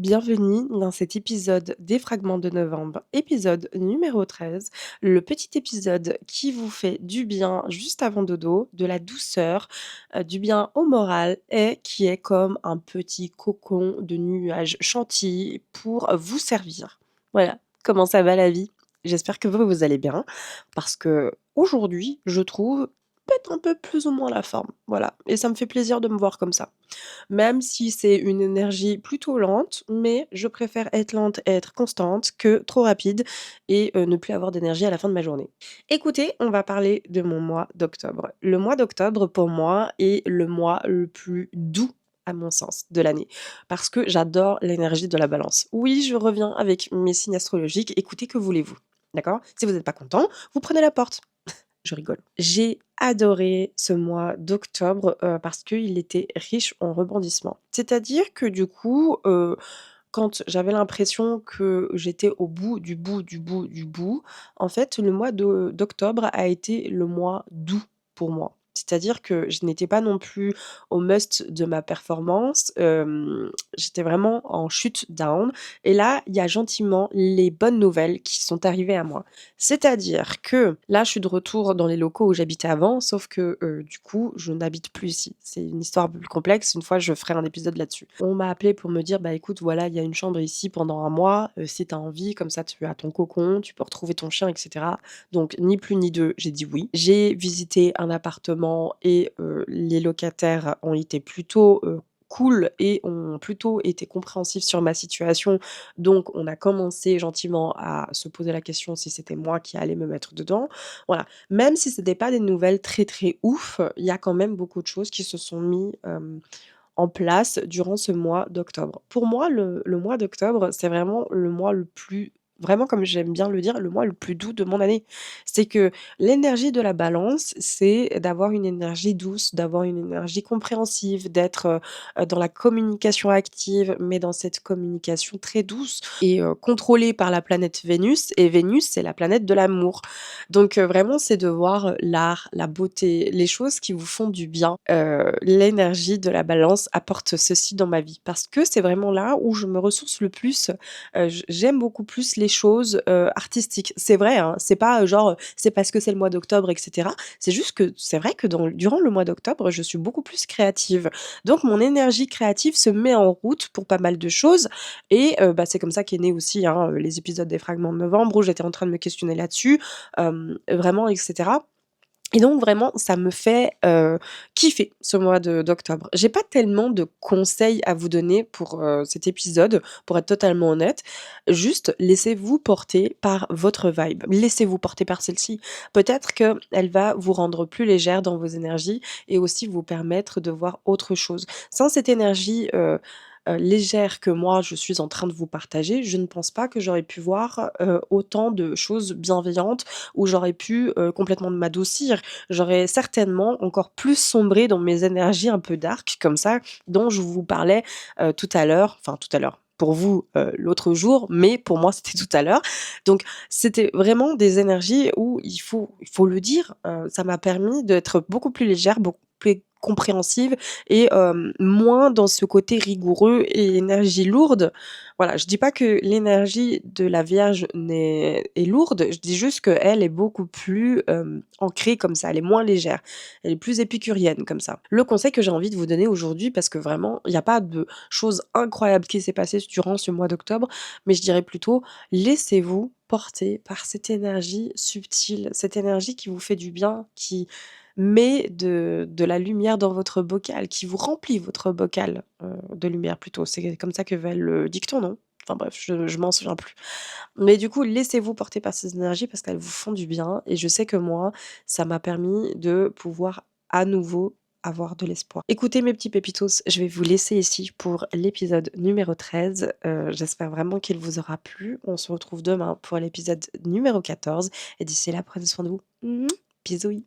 bienvenue dans cet épisode des Fragments de novembre, épisode numéro 13, le petit épisode qui vous fait du bien juste avant dodo, de la douceur, du bien au moral et qui est comme un petit cocon de nuages chantilly pour vous servir. Voilà, comment ça va la vie? J'espère que vous allez bien parce que aujourd'hui, je trouve peut-être un peu plus ou moins la forme. Voilà, et ça me fait plaisir de me voir comme ça. Même si c'est une énergie plutôt lente, mais je préfère être lente et être constante que trop rapide et ne plus avoir d'énergie à la fin de ma journée. Écoutez, on va parler de mon mois d'octobre. Le mois d'octobre, pour moi, est le mois le plus doux à mon sens, de l'année, parce que j'adore l'énergie de la balance. Oui, je reviens avec mes signes astrologiques, écoutez, que voulez-vous? D'accord? Si vous n'êtes pas content, vous prenez la porte. Je rigole. J'ai adoré ce mois d'octobre, parce qu'il était riche en rebondissements. C'est-à-dire que du coup, quand j'avais l'impression que j'étais au bout, du bout, du bout, du bout, en fait, le mois d'octobre a été le mois doux pour moi. C'est-à-dire que je n'étais pas non plus au must de ma performance, j'étais vraiment en chute down et là, il y a gentiment les bonnes nouvelles qui sont arrivées à moi. C'est-à-dire que là, je suis de retour dans les locaux où j'habitais avant, sauf que, du coup, je n'habite plus ici. C'est une histoire un peu plus complexe, une fois je ferai un épisode là-dessus. On m'a appelé pour me dire: «Bah, écoute, voilà, il y a une chambre ici pendant un mois, si tu as envie, comme ça tu as ton cocon, tu peux retrouver ton chien et cetera». Donc ni plus ni deux, j'ai dit oui. J'ai visité un appartement et les locataires ont été plutôt, cool et ont plutôt été compréhensifs sur ma situation. Donc on a commencé gentiment à se poser la question si c'était moi qui allais me mettre dedans. Voilà. Même si c'était pas des nouvelles très, très ouf, il y a quand même beaucoup de choses qui se sont mis, en place durant ce mois d'octobre. Pour moi, le mois d'octobre, c'est vraiment le mois le plus vraiment comme j'aime bien le dire, le mois le plus doux de mon année. C'est que l'énergie de la balance, c'est d'avoir une énergie douce, d'avoir une énergie compréhensive, d'être, dans la communication active, mais dans cette communication très douce et contrôlée par la planète Vénus et Vénus, c'est la planète de l'amour. Donc vraiment, c'est de voir l'art, la beauté, les choses qui vous font du bien. L'énergie de la balance apporte ceci dans ma vie parce que c'est vraiment là où je me ressource le plus. J'aime beaucoup plus les choses, artistiques. C'est vrai, hein, c'est pas, genre, c'est parce que c'est le mois d'octobre et cetera. C'est juste que c'est vrai que durant le mois d'octobre, je suis beaucoup plus créative. Donc mon énergie créative se met en route pour pas mal de choses et bah, c'est comme ça qu'est né aussi, hein, les épisodes des Fragments de novembre où j'étais en train de me questionner là-dessus, vraiment et cetera. Et donc vraiment, ça me fait, kiffer ce mois d'octobre. J'ai pas tellement de conseils à vous donner pour, cet épisode, pour être totalement honnête. Juste laissez-vous porter par votre vibe. Laissez-vous porter par celle-ci. Peut-être qu'elle va vous rendre plus légère dans vos énergies et aussi vous permettre de voir autre chose. Sans cette énergie, légère que moi je suis en train de vous partager, je ne pense pas que j'aurais pu voir, autant de choses bienveillantes, où j'aurais pu, complètement m'adoucir. J'aurais certainement encore plus sombré dans mes énergies un peu dark comme ça, dont je vous parlais, tout à l'heure, enfin tout à l'heure, pour vous, l'autre jour, mais pour moi c'était tout à l'heure. Donc c'était vraiment des énergies où il faut le dire, ça m'a permis d'être beaucoup plus légère, beaucoup plus compréhensive et moins dans ce côté rigoureux et énergie lourde. Voilà, je dis pas que l'énergie de la Vierge est lourde, je dis juste qu'elle est beaucoup plus, ancrée comme ça, elle est moins légère, elle est plus épicurienne comme ça. Le conseil que j'ai envie de vous donner aujourd'hui, parce que vraiment, il y a pas de chose incroyable qui s'est passée durant ce mois d'octobre, mais je dirais plutôt laissez-vous porter par cette énergie subtile, cette énergie qui vous fait du bien, qui met de la lumière dans votre bocal, qui vous remplit votre bocal, de lumière plutôt. C'est comme ça que va le dicton, non? Enfin bref, je m'en souviens plus. Mais du coup, laissez-vous porter par ces énergies parce qu'elles vous font du bien et je sais que moi, ça m'a permis de pouvoir à nouveau avoir de l'espoir. Écoutez mes petits pépitos, je vais vous laisser ici pour l'épisode numéro 13. J'espère vraiment qu'il vous aura plu. On se retrouve demain pour l'épisode numéro 14 et d'ici là, prenez soin de vous. Bisous.